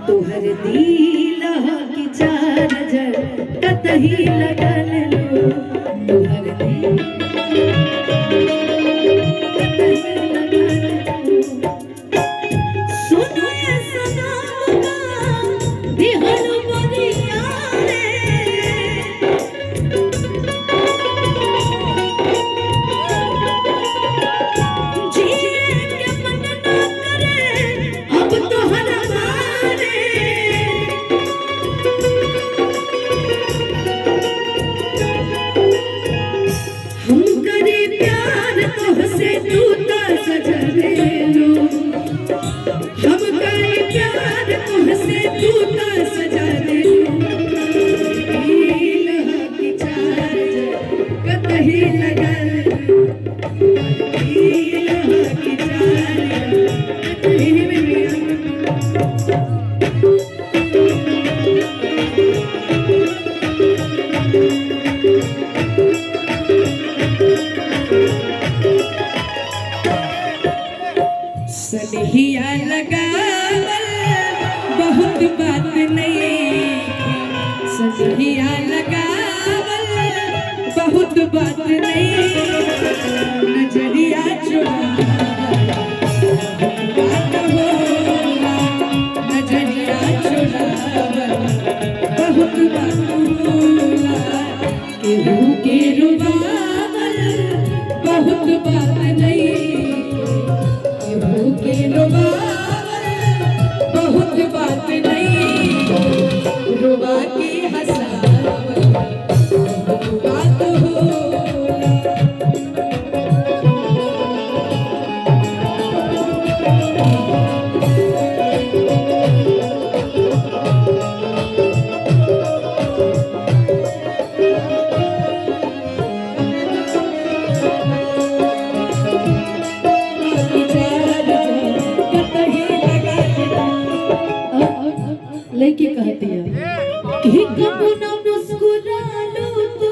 तोहर दिल की चार्जर कतही लगल लो तोहर दिल कतही लगल लो सुनो ये सनम का दिहर बरिया रे सनहिया लगावल बहुत बात नहीं सनहिया लगावल बहुत बात नहीं नजरिया चुरावल बात होला नजरिया चुरावल बहुत बात होला केहू के रुबावल बहुत बात नहीं बहुत बात नहीं रुबा के हंसावल बात होला लड़की कहती है कि कब ना मुस्कुरा लो तू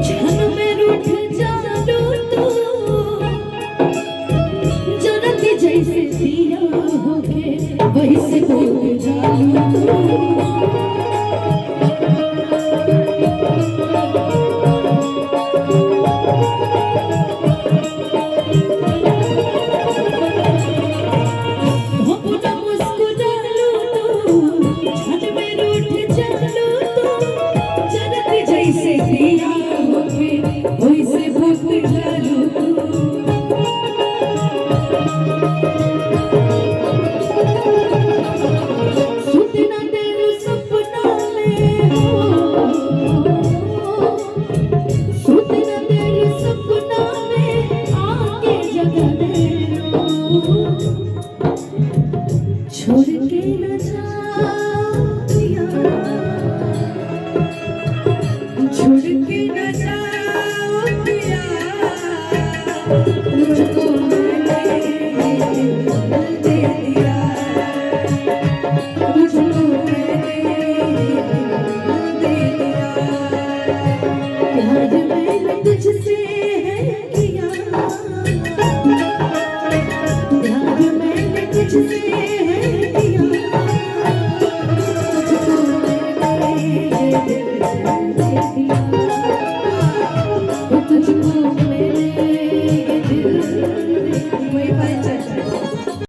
क्षण में रूठ जालो तू जनत जैसे दिया होके वैसे हो जालो तू छोड़ के न जाओ छोड़ के न जाओ पिया मुझको